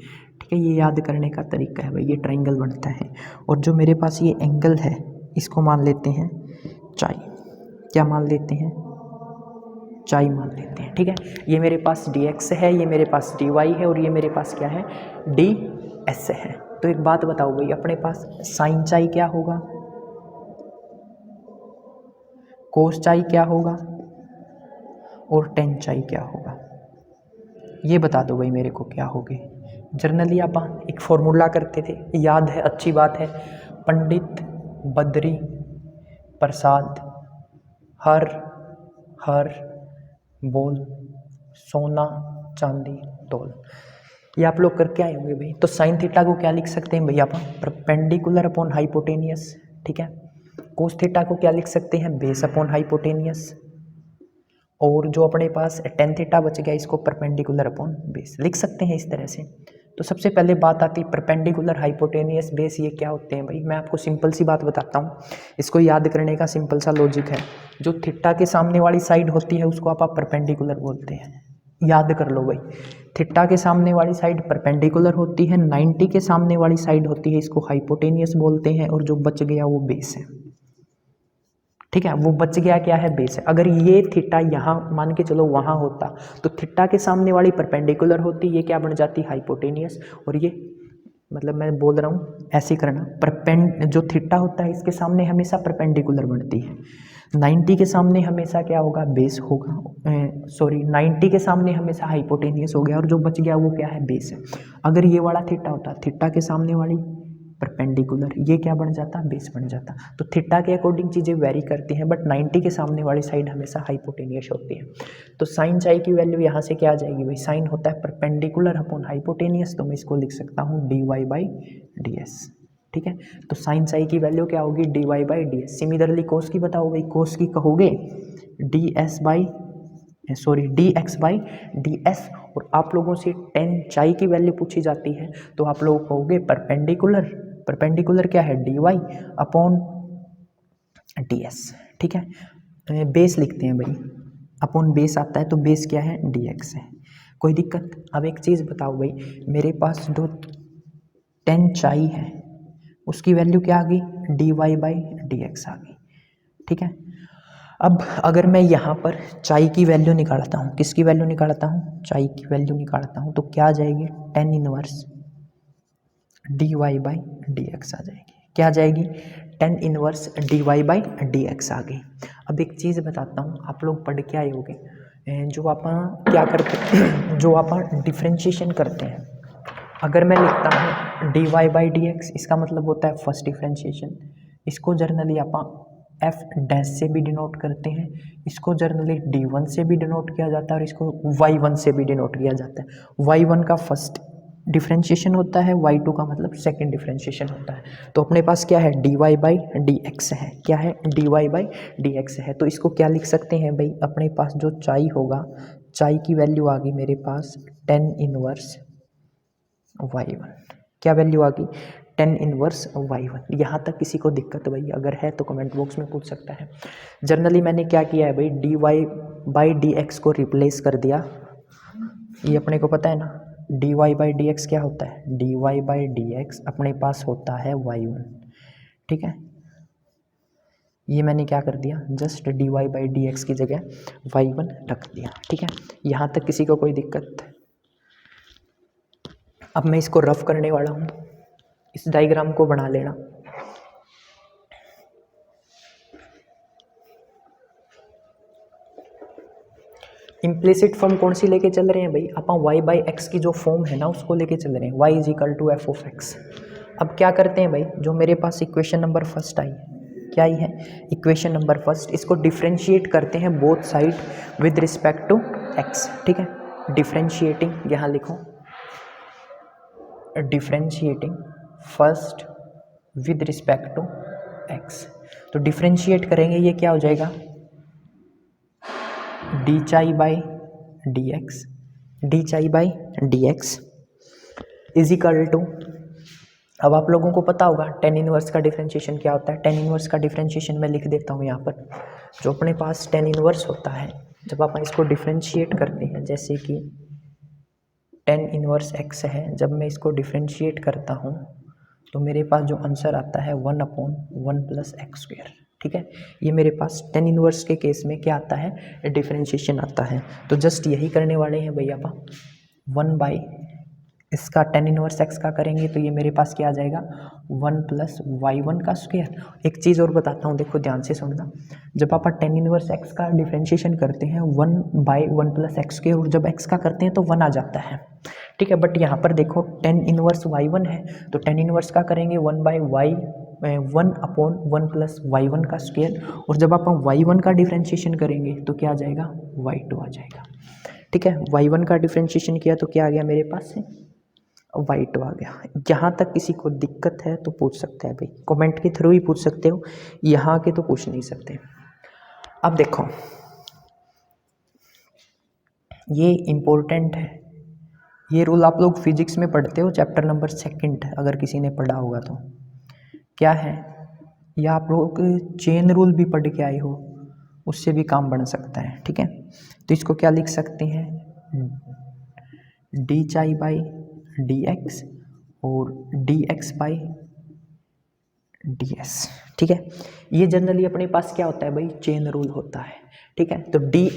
ठीक है, ये याद करने का तरीका है भाई, ये ट्राइंगल बनता है। और जो मेरे पास ये एंगल है, इसको मान लेते हैं चाई। क्या मान लेते हैं? चाई मान लेते हैं। ठीक है, ये मेरे पास डी एक्स है, ये मेरे पास डी वाई है, और ये मेरे पास क्या है, डी एस है। तो एक बात बताओ भाई, अपने पास साइन चाई क्या होगा, कोस चाई क्या होगा, और टेन चाई क्या होगा? ये बता दो भाई मेरे को क्या होगे। जनरली आप एक फॉर्मूला करते थे, याद है, अच्छी बात है। पंडित बद्री प्रसाद हर हर बोल सोना चांदी तोल। ये आप लोग करके आए होंगे भाई। तो साइन थीटा को क्या लिख सकते हैं भाई आप? Perpendicular upon hypotenuse. ठीक है, कोस थीटा को क्या लिख सकते हैं? Base upon hypotenuse. और जो अपने पास टेन थीटा बच गया, इसको परपेंडिकुलर अपॉन बेस लिख सकते हैं इस तरह से। तो सबसे पहले बात आती है परपेंडिकुलर हाइपोटेनियस बेस, ये क्या होते हैं भाई? मैं आपको सिंपल सी बात बताता हूँ, इसको याद करने का सिंपल सा लॉजिक है। जो थीटा के सामने वाली साइड होती है, उसको आप परपेंडिकुलर बोलते हैं। याद कर लो भाई, थीटा के सामने वाली साइड परपेंडिकुलर होती है, 90 के सामने वाली साइड होती है, इसको हाइपोटेनियस बोलते हैं। और जो बच गया वो बेस है। ठीक है, वो बच गया क्या है? बेस है। अगर ये थीटा यहाँ मान के चलो वहाँ होता, तो थीटा के सामने वाली परपेंडिकुलर होती, ये क्या बन जाती? हाइपोटेनियस। और ये मतलब मैं बोल रहा हूँ ऐसे करना, जो थीटा होता है इसके सामने हमेशा परपेंडिकुलर बनती है। 90 के सामने हमेशा क्या होगा? बेस होगा। 90 के सामने हमेशा हाइपोटेनियस हो गया, और जो बच गया वो क्या है? बेस है। अगर ये वाला थीटा होता, थीटा के सामने वाली परपेंडिकुलर, ये क्या बन जाता? बेस बन जाता। तो थीटा के अकॉर्डिंग चीज़ें वेरी करती हैं, बट 90 के सामने वाली साइड हमेशा हाइपोटेनियस होती है। तो साइन चाई की वैल्यू यहाँ से क्या आ जाएगी भाई? साइन होता है परपेंडिकुलर अपॉन हाइपोटेनियस, तो मैं इसको लिख सकता हूँ D Y by D S. ठीक है, तो साइन चाई की वैल्यू क्या होगी? D Y by D s. Similarly cos की बताओ भाई, कोस की कहोगे d s by D x by D s. और आप लोगों से टेन चाई की वैल्यू पूछी जाती है, तो आप लोग कहोगे परपेंडिकुलर, परपेंडिकुलर क्या है? D Y upon D S. ठीक है, बेस लिखते हैं भाई, अपॉन बेस आता है, तो बेस क्या है? डी एक्स है। कोई दिक्कत? अब एक चीज़ बताओ भाई, मेरे पास जो टेन चाई है, उसकी वैल्यू क्या आ गई? D Y by D x आ गई। ठीक है, अब अगर मैं यहाँ पर चाई की वैल्यू निकालता हूँ, किसकी वैल्यू निकालता हूँ? चाई की वैल्यू निकालता हूँ, तो क्या आ जाएगी? Tan inverse d Y by D x आ जाएगी। क्या आ जाएगी? Tan inverse d Y by D x आ गई। अब एक चीज़ बताता हूँ, आप लोग पढ़ के आए होंगे, जो आप क्या करते हैं, जो आप डिफ्रेंशिएशन करते हैं। अगर मैं लिखता हूँ D Y by D X, इसका मतलब होता है फर्स्ट डिफ्रेंशिएशन। इसको जर्नली आप एफ डैश से भी डिनोट करते हैं, इसको जर्नली डी वन से भी डिनोट किया जाता है, और इसको वाई वन से भी डिनोट किया जाता है। वाई वन का फर्स्ट डिफ्रेंशिएशन होता है, वाई टू का मतलब सेकेंड डिफ्रेंशिएशन होता है। तो अपने पास क्या है? D Y by D X है। क्या है? D Y by D X है। तो इसको क्या लिख सकते हैं भाई? अपने पास जो चाई होगा, चाई की वैल्यू आ गई मेरे पास टेन इनवर्स वाई वन। क्या वैल्यू आ गई? Tan inverse Y one. यहाँ तक किसी को दिक्कत भाई अगर है तो कमेंट बॉक्स में पूछ सकता है। जनरली मैंने क्या किया है भाई, D Y by D X को रिप्लेस कर दिया। ये अपने को पता है ना, D Y by D X क्या होता है? D Y by D X अपने पास होता है वाई वन। ठीक है, ये मैंने क्या कर दिया, just D Y by D X की जगह वाई वन रख दिया। ठीक है, यहाँ तक किसी को कोई दिक्कत? अब मैं इसको रफ करने वाला हूँ, इस डायग्राम को बना लेना। इम्प्लिसिट फॉर्म कौन सी लेके चल रहे हैं भाई? अपन y बाई एक्स की जो फॉर्म है ना, उसको लेके चल रहे हैं। y is equal to F of X. अब क्या करते हैं भाई, जो मेरे पास इक्वेशन नंबर फर्स्ट आई है, क्या आई है इक्वेशन नंबर फर्स्ट, इसको डिफ्रेंशिएट करते हैं both side with respect to X. ठीक है, डिफ्रेंशिएटिंग यहाँ लिखो, differentiating first with respect to X. तो डिफ्रेंशिएट करेंगे, ये क्या हो जाएगा D psi by D X, D psi by D X is equal to, अब आप लोगों को पता होगा टेन इनवर्स का डिफरेंशिएशन क्या होता है। टेन इनवर्स का डिफरेंशिएशन मैं लिख देता हूँ यहाँ पर। जो अपने पास टेन इनवर्स होता है, जब अपन इसको डिफरेंशिएट करते हैं, जैसे कि टेन इनवर्स एक्स है, जब मैं इसको डिफरेंशिएट करता हूँ तो मेरे पास जो आंसर आता है 1/1 प्लस एक्स स्क्वायर। ठीक है, ये मेरे पास टेन इनवर्स के केस में क्या आता है डिफरेंशिएशन आता है। तो जस्ट यही करने वाले हैं भैया अपन, 1 बाई इसका टेन इनवर्स एक्स का करेंगे तो ये मेरे पास क्या आ जाएगा 1 प्लस y1 का स्क्वायर। एक चीज़ और बताता हूँ, देखो ध्यान से समझना, जब आप टेन इनवर्स एक्स का डिफरेंशिएशन करते हैं 1 बाई 1 प्लस एक्स स्क्वायर, और जब एक्स का करते हैं तो 1 आ जाता है। ठीक है, बट यहाँ पर देखो टेन इनवर्स y1 है, तो टेन इनवर्स का करेंगे 1 बाई वाई 1/1 प्लस y1 का स्क्वायर, और जब आप y1 का डिफरेंशिएशन करेंगे तो क्या आ जाएगा y2 आ जाएगा। ठीक है, y1 का डिफरेंशिएशन किया तो क्या आ गया मेरे पास से y2 आ गया। यहाँ तक किसी को दिक्कत है तो पूछ सकते हैं भाई, कमेंट के थ्रू ही पूछ सकते हो, यहाँ के तो पूछ नहीं सकते। अब देखो ये इम्पोर्टेंट है, ये रूल आप लोग फिजिक्स में पढ़ते हो, चैप्टर नंबर 2 अगर किसी ने पढ़ा होगा तो। क्या है, या आप लोग चेन रूल भी पढ़ के आए हो, उससे भी काम बन सकता है। ठीक है, तो इसको क्या लिख सकते हैं D psi by D x और D x by D S. ठीक है, ये जनरली अपने पास क्या होता है भाई चेन रूल होता है। ठीक है, तो डी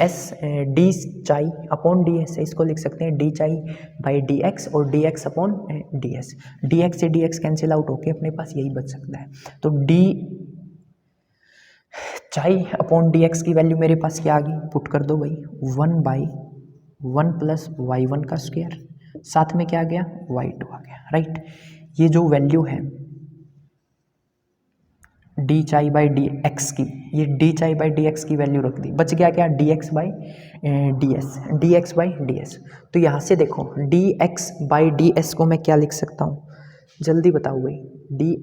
चाई अपॉन डी एस है, इसको लिख सकते हैं D psi by D x और D x upon D S. D x से डी एक्स कैंसिल आउट होके अपने पास यही बच सकता है। तो डी चाई अपॉन डी एक्स की वैल्यू मेरे पास क्या आ गई, पुट कर दो भाई 1 बाई 1 प्लस y1 का स्क्वायर, साथ में क्या आ गया y2 आ गया। राइट, ये जो वैल्यू है D psi by D X की, ये D psi by D X की वैल्यू रख दी, बच गया क्या D x by D S, D x by D S. तो यहाँ से देखो D x by D S को मैं क्या लिख सकता हूँ, जल्दी बताओ भाई, D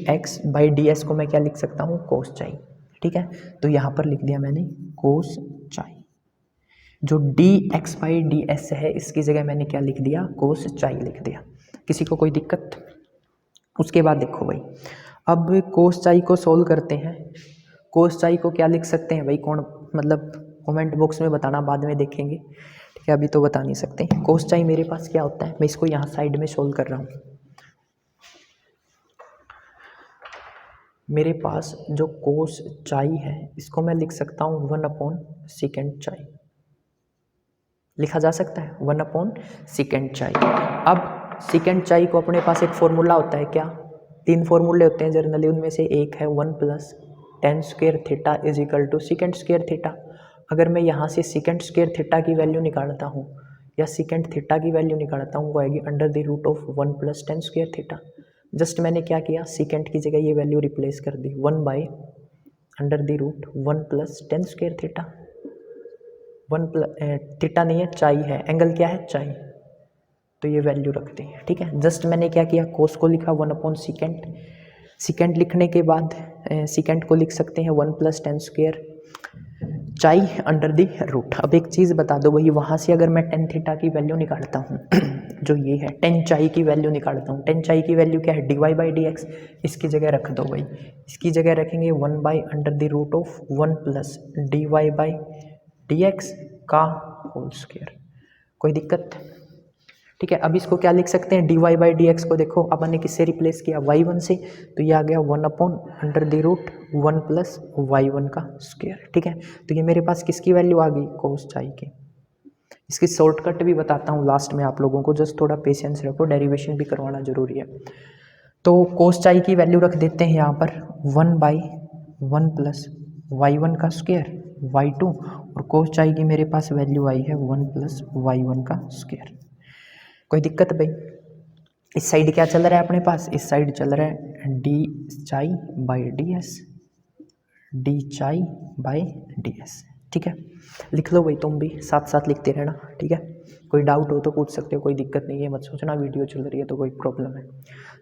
x by D S को मैं क्या लिख सकता हूँ कोस चाई। ठीक है, तो यहाँ पर लिख दिया मैंने कोस चाई। जो D x by D S है इसकी जगह मैंने क्या लिख दिया कोस चाई लिख दिया। किसी को कोई दिक्कत? उसके बाद देखो भाई, अब कोस चाई को सोल्व करते हैं। कोस चाई को क्या लिख सकते हैं भाई, कौन मतलब कमेंट बॉक्स में बताना, बाद में देखेंगे। ठीक है, अभी तो बता नहीं सकते। कोस चाई मेरे पास क्या होता है, मैं इसको यहाँ साइड में सोल्व कर रहा हूँ। मेरे पास जो कोस चाई है इसको मैं लिख सकता हूँ 1/सेकेंड चाई, लिखा जा सकता है 1/सेकेंड चाई। अब सेकेंड चाई को अपने पास एक फॉर्मूला होता है, क्या 3 फॉर्मूले होते हैं जनरली, उनमें से एक है 1 plus tan square theta is equal to secant square theta. अगर मैं यहाँ से सेकेंड स्क्वायर थीटा की वैल्यू निकालता हूँ या सेकेंड थीटा की वैल्यू निकालता हूँ, वो आएगी under the root of 1 plus tan square theta. Just मैंने क्या किया, सेकेंड की जगह ये वैल्यू रिप्लेस कर दी 1 by under the root 1 plus tan square theta. 1 plus theta नहीं है चाई है, एंगल क्या है चाई, तो ये वैल्यू रखते हैं। ठीक है, जस्ट मैंने क्या किया कोस को लिखा 1/सेकेंड, सेकेंड लिखने के बाद सेकेंड को लिख सकते हैं 1 प्लस टेन स्क्वायर चाई अंडर द रूट। अब एक चीज़ बता दो भाई, वहाँ से अगर मैं टेन थीटा की वैल्यू निकालता हूँ जो ये है टेन चाई की वैल्यू निकालता हूँ, टेन चाई की वैल्यू क्या है D Y by D X, इसकी जगह रख दो भाई, इसकी जगह रखेंगे 1 by under the root of 1 plus D Y by D X का होल स्क्वायर। कोई दिक्कत? ठीक है, अब इसको क्या लिख सकते हैं D Y by D X को देखो अपन ने किससे रिप्लेस किया y1 से, तो ये आ गया 1/√1 प्लस y1 का स्क्वायर। ठीक है, तो ये मेरे पास किसकी वैल्यू आ गई कोस चाई की। इसकी शॉर्टकट भी बताता हूँ लास्ट में आप लोगों को, जस्ट थोड़ा पेशेंस रखो, डेरिवेशन भी करवाना जरूरी है। तो कोस चाई की वैल्यू रख देते हैं यहाँ पर 1/1 प्लस y1 का स्क्वायर y2, और कोस चाई की मेरे पास वैल्यू आई है 1 प्लस y1 का स्क्वायर। कोई दिक्कत भाई? इस साइड क्या चल रहा है अपने पास, इस साइड चल रहा है D psi by D S, D psi by D S. ठीक है, लिख लो भाई, तुम भी साथ साथ लिखते रहना। ठीक है, कोई डाउट हो तो पूछ सकते हो, कोई दिक्कत नहीं है, मत सोचना वीडियो चल रही है तो कोई प्रॉब्लम है,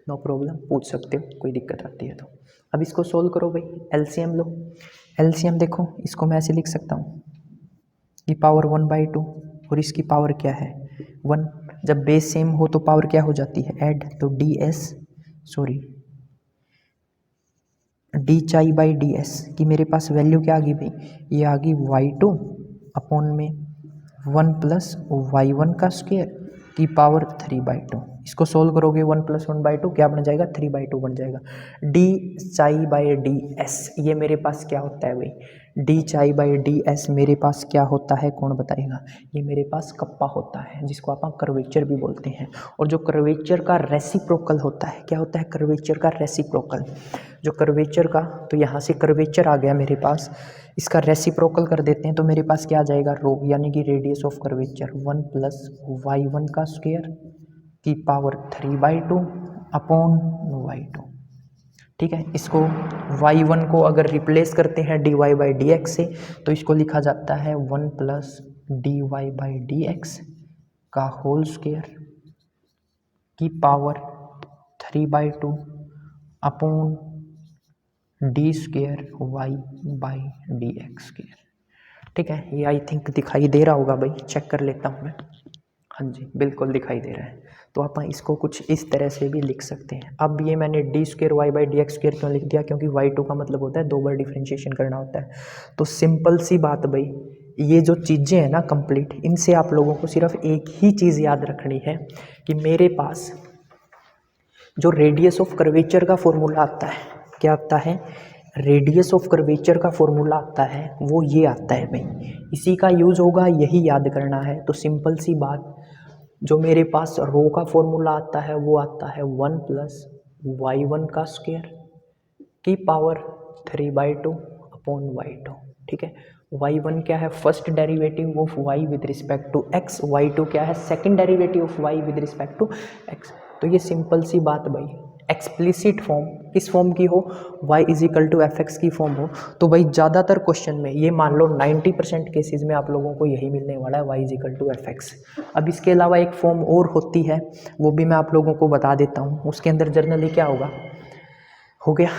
नो प्रॉब्लम, पूछ सकते हो, कोई दिक्कत आती है तो। अब इसको सोल्व करो भाई, एलसीएम लो। एलसीएम देखो, इसको मैं ऐसे लिख सकता हूँ कि पावर 1/2 और इसकी पावर क्या है 1। जब बेस सेम हो तो पावर क्या हो जाती है ऐड, तो D psi by D S की मेरे पास वैल्यू क्या आ गई भाई, ये आ गई y2 अपॉन में 1 प्लस y1 का स्क्वायर की पावर 3/2। इसको सोल्व करोगे 1 + 1/2 क्या बन जाएगा, 3/2 बन जाएगा। D psi by D S ये मेरे पास क्या होता है भाई, D psi by D S मेरे पास क्या होता है, कौन बताएगा। ये मेरे पास कप्पा होता है, जिसको आप कर्वेचर भी बोलते हैं। और जो कर्वेचर का रेसिप्रोकल होता है, क्या होता है कर्वेचर का रेसिप्रोकल, जो कर्वेचर का, तो यहाँ से कर्वेचर आ गया मेरे पास, इसका रेसिप्रोकल कर देते हैं तो मेरे पास क्या आ जाएगा रो, यानी कि रेडियस ऑफ कर्वेचर 1 + y1 का स्क्वायर की पावर 3/2 अपॉन y2। ठीक है, इसको y1 को अगर रिप्लेस करते हैं dy बाई डी एक्स से तो इसको लिखा जाता है 1 + dy बाई डी एक्स का होल स्क्वायर की power 3/2 upon D square Y by D x square. ठीक है, ये आई थिंक दिखाई दे रहा होगा भाई, चेक कर लेता हूँ मैं। हाँ जी, बिल्कुल दिखाई दे रहा है। तो आप इसको कुछ इस तरह से भी लिख सकते हैं। अब ये मैंने D square Y by D x square क्यों लिख दिया, क्योंकि y2 का मतलब होता है 2 बार डिफ्रेंशिएशन करना होता है। तो सिंपल सी बात भाई, ये जो चीज़ें हैं ना कंप्लीट, इनसे आप लोगों को सिर्फ एक ही चीज़ याद रखनी है कि मेरे पास जो रेडियस ऑफ कर्वेचर का फॉर्मूला आता है, क्या आता है, रेडियस ऑफ कर्वेचर का फॉर्मूला आता है, वो ये आता है भाई, इसी का यूज़ होगा, यही याद करना है। तो सिंपल सी बात, जो मेरे पास रो का फॉर्मूला आता है वो आता है 1 + y1 का स्क्वायर की पावर 3/2 अपॉन y2। ठीक है, y1 क्या है, first derivative of y with respect to x, y2 क्या है, second derivative of y with respect to x। तो ये सिंपल सी बात भाई, एक्सप्लिसिट फॉर्म किस फॉर्म की हो, y = fx की फॉर्म हो, तो भाई ज़्यादातर क्वेश्चन में ये मान लो 90% केसेस में आप लोगों को यही मिलने वाला है, y = fx। अब इसके अलावा एक फॉर्म और होती है, वो भी मैं आप लोगों को बता देता हूँ। उसके अंदर जनरली क्या होगा, हो गया,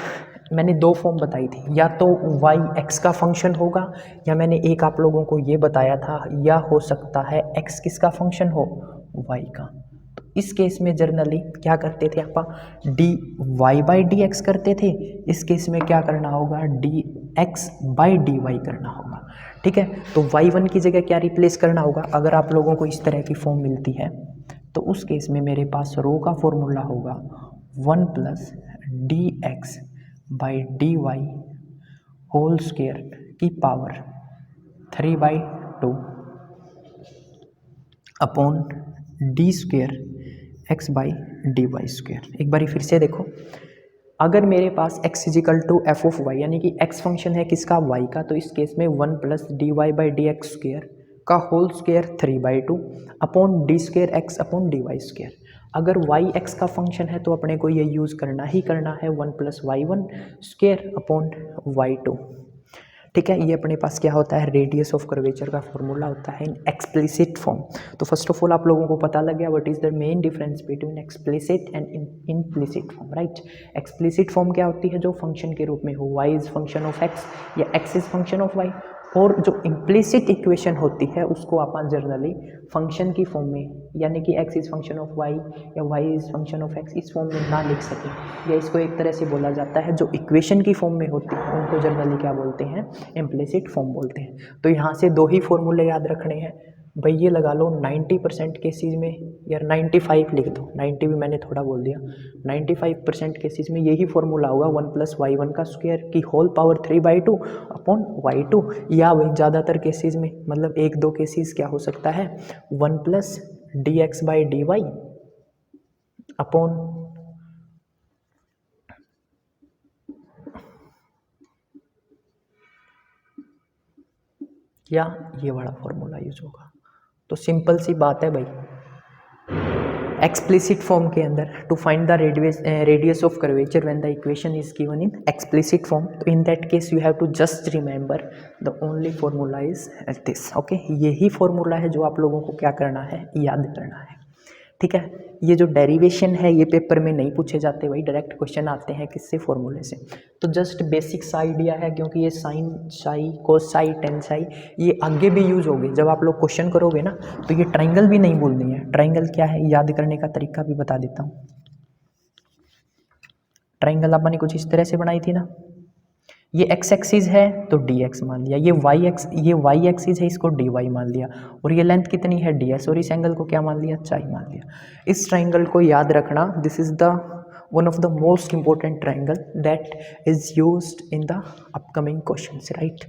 मैंने 2 फॉर्म बताई थी, या तो y x का फंक्शन होगा, या मैंने एक आप लोगों को ये बताया था, या हो सकता है x किसका फंक्शन हो, y का। तो इस केस में जनरली क्या करते थे आप, D Y by D X करते थे। इस केस में क्या करना होगा, D x by D Y करना होगा। ठीक है, तो y1 की जगह क्या रिप्लेस करना होगा, अगर आप लोगों को इस तरह की फॉर्म मिलती है तो उस केस में मेरे पास रो का फॉर्मूला होगा 1 + d x by D y whole square की power 3/2 upon D square x by D y square. एक बारी फिर से देखो, अगर मेरे पास x = f(y) यानी कि x फंक्शन है किसका, y का, तो इस केस में 1 + dy by D x square का whole square 3/2 upon D square x upon d y square. अगर y x का फंक्शन है तो अपने को ये यूज़ करना ही करना है 1 + y1 स्क्वायर अपॉन y2। ठीक है, ये अपने पास क्या होता है, रेडियस ऑफ कर्वेचर का फॉर्मूला होता है इन एक्सप्लिसिट फॉर्म। तो फर्स्ट ऑफ ऑल आप लोगों को पता लग गया what is the main difference between explicit and implicit form, right. Explicit form क्या होती है, जो फंक्शन के रूप में हो, y is function of x या x is function of y। और जो इम्प्लिसिट इक्वेशन होती है उसको आप जनरली फंक्शन की फॉर्म में, यानी कि x is function of y या y is function of x, इस फॉर्म में ना लिख सके, या इसको एक तरह से बोला जाता है जो इक्वेशन की फॉर्म में होती है उनको जनरली क्या बोलते हैं, इम्प्लिसिट फॉर्म बोलते हैं। तो यहाँ से 2 ही फॉर्मूले याद रखने हैं भाई, ये लगा लो 90% केसेस में, यार 95 लिख दो, 90 भी मैंने थोड़ा बोल दिया, 95% केसेस में यही फॉर्मूला होगा 1 + y1 का स्क्वायर की होल पावर 3/2 अपॉन y2। या वही ज़्यादातर केसेस में, मतलब 1-2 केसेस क्या हो सकता है, 1 + dx by D Y upon या ये वाला फॉर्मूला यूज होगा। तो सिंपल सी बात है भाई, एक्सप्लिसिट फॉर्म के अंदर to find the radius of curvature when the equation is given in explicit form, तो in that case you have to just remember the only formula is this. Okay, यही formula है जो आप लोगों को क्या करना है, याद करना है। ठीक है, ये जो डेरिवेशन है ये पेपर में नहीं पूछे जाते, वही डायरेक्ट क्वेश्चन आते हैं किससे, फॉर्मूले से। तो जस्ट बेसिक सा आइडिया है, क्योंकि ये साइन साई कोस साई टेन साई ये आगे भी यूज होगी जब आप लोग क्वेश्चन करोगे ना, तो ये ट्राइंगल भी नहीं भूलनी है। ट्राइंगल क्या है याद करने का तरीका भी बता देता हूँ। ट्राइंगल आपने कुछ इस तरह से बनाई थी ना, ये एक्स एक्सिस है तो डी एक्स मान लिया, ये वाई एक्सिस है इसको डी वाई मान लिया, और ये लेंथ कितनी है डी एस, और इस एंगल को क्या मान लिया, चाई मान लिया। इस ट्राइंगल को याद रखना, this is the one of the most important triangle that is used in the upcoming questions, right.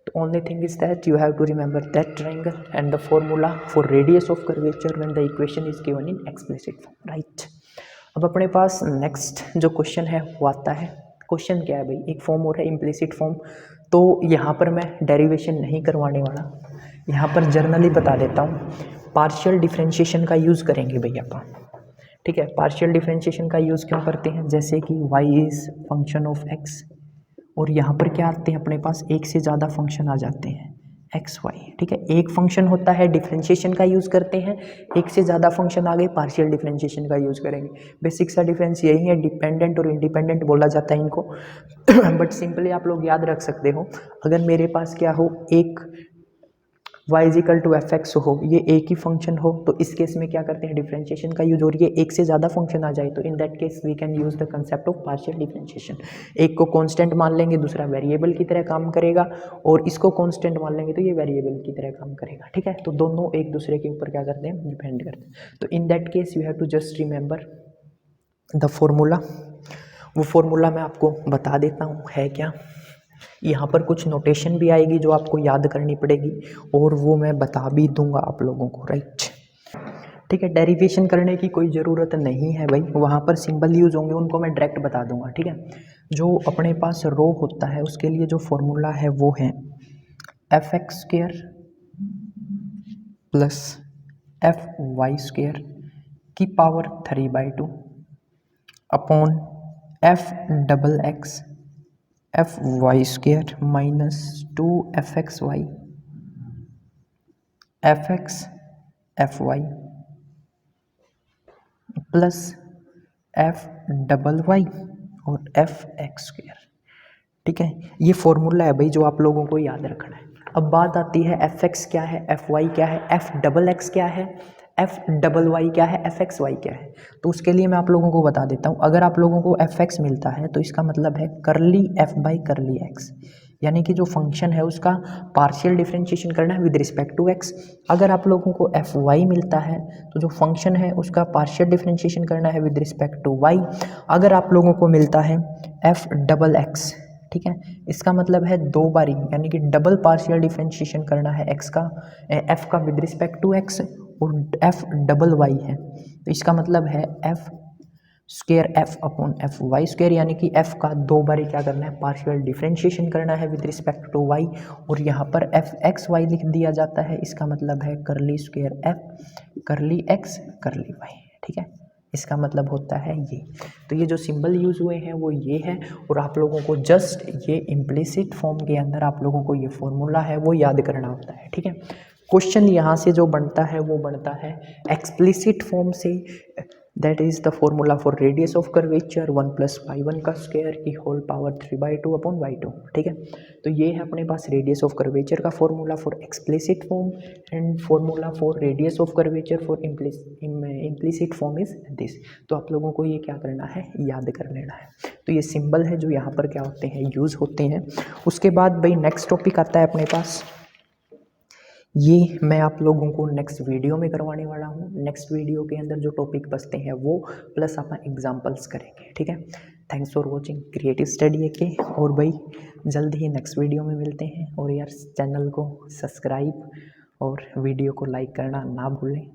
The only thing is that you have to remember that triangle and the formula for radius of curvature when the equation is given in explicit form, right। अब अपने पास next जो question है वो आता है। Question क्या है भाई, एक फॉर्म और है इम्प्लिसिट फॉर्म, तो यहाँ पर मैं डेरिवेशन नहीं करवाने वाला, यहाँ पर जर्नली बता देता हूँ। पार्शियल डिफरेंशिएशन का यूज़ करेंगे भैया अपन, ठीक है। पार्शियल डिफरेंशिएशन का यूज़ क्यों करते हैं, जैसे कि y is function of x, और यहाँ पर क्या आते हैं अपने पास, एक से ज़्यादा फंक्शन आ जाते हैं एक्स वाई, ठीक है। एक फंक्शन होता है डिफरेंशिएशन का यूज़ करते हैं, एक से ज़्यादा फंक्शन आ गए पार्शियल डिफरेंशिएशन का यूज़ करेंगे। बेसिक सा डिफरेंस यही है, डिपेंडेंट और इंडिपेंडेंट बोला जाता है इनको बट सिंपली आप लोग याद रख सकते हो, अगर मेरे पास क्या हो, एक y is equal to F X हो, ये एक ही फंक्शन हो, तो इस केस में क्या करते हैं डिफरेंशिएशन का यूज, और ये एक से ज़्यादा फंक्शन आ जाए तो in that case we can use the concept of partial differentiation. एक को कांस्टेंट मान लेंगे, दूसरा वेरिएबल की तरह काम करेगा, और इसको कांस्टेंट मान लेंगे तो ये वेरिएबल की तरह काम करेगा, ठीक है। तो दोनों एक दूसरे के ऊपर क्या करते हैं, डिपेंड करते हैं। तो in that case you have to just remember the formula. वो फॉर्मूला मैं आपको बता देता हूँ है क्या। यहाँ पर कुछ नोटेशन भी आएगी जो आपको याद करनी पड़ेगी, और वो मैं बता भी दूंगा आप लोगों को, राइट। ठीक है, डेरिवेशन करने की कोई ज़रूरत नहीं है भाई, वहाँ पर सिंबल यूज होंगे उनको मैं डायरेक्ट बता दूंगा, ठीक है। जो अपने पास रो होता है उसके लिए जो फॉर्मूला है वो है f x square plus f Y square की power 3/2 upon f double x f Y square minus 2 f x y f x f y plus f double y और एफ एक्स स्क्वायर, ठीक है। ये formula है भाई जो आप लोगों को याद रखना है। अब बात आती है एफ एक्स क्या है, एफ वाई क्या है, एफ डबल एक्स क्या है, एफ डबल वाई क्या है, एफ एक्स वाई क्या है। तो उसके लिए मैं आप लोगों को बता देता हूँ। अगर आप लोगों को एफ एक्स मिलता है तो इसका मतलब है करली एफ बाई करली एक्स, यानी कि जो फंक्शन है उसका पार्शियल डिफरेंशिएशन करना है विद रिस्पेक्ट टू एक्स। अगर आप लोगों को एफ वाई मिलता है तो जो फंक्शन है उसका पार्शियल डिफरेंशिएशन करना है विद रिस्पेक्ट टू वाई। अगर आप लोगों को मिलता है एफ डबल एक्स, ठीक है, इसका मतलब है दो बारी, यानी कि डबल पार्शियल डिफरेंशिएशन करना है एक्स का, एफ का विद रिस्पेक्ट टू एक्स, और एफ डबल वाई है तो इसका मतलब है F square F upon F Y square, यानी कि एफ का दो बारी क्या करना है, पार्शियल डिफरेंशिएशन करना है विद रिस्पेक्ट टू वाई, और यहाँ पर एफ एक्स वाई लिख दिया जाता है। इसका मतलब है करली स्क्वायर एफ करली एक्स करली वाई, ठीक है। इसका मतलब होता है ये। तो ये जो सिंबल यूज़ हुए हैं वो ये है, और आप लोगों को जस्ट ये इम्प्लिसिट फॉर्म के अंदर आप लोगों को ये फॉर्मूला है वो याद करना होता है, ठीक है। क्वेश्चन यहाँ से जो बनता है वो बनता है एक्सप्लिसिट फॉर्म से, that is the formula for radius of curvature 1 + y1 का स्क्वायर की होल पावर 3/2 अपॉन y2, ठीक है। तो ये है अपने पास रेडियस ऑफ कर्वेचर का formula for explicit form, and formula for radius of curvature for implicit form is this. तो आप लोगों को ये क्या करना है, याद कर लेना है। तो ये सिंबल है जो यहाँ पर क्या होते हैं, यूज़ होते हैं। उसके बाद भाई नेक्स्ट टॉपिक आता है अपने पास, ये मैं आप लोगों को नेक्स्ट वीडियो में करवाने वाला हूँ। नेक्स्ट वीडियो के अंदर जो टॉपिक बचते हैं वो प्लस अपन एग्जांपल्स करेंगे, ठीक है। Thanks for watching creative study के, और भाई जल्द ही नेक्स्ट वीडियो में मिलते हैं। और यार चैनल को सब्सक्राइब और वीडियो को लाइक करना ना भूलें।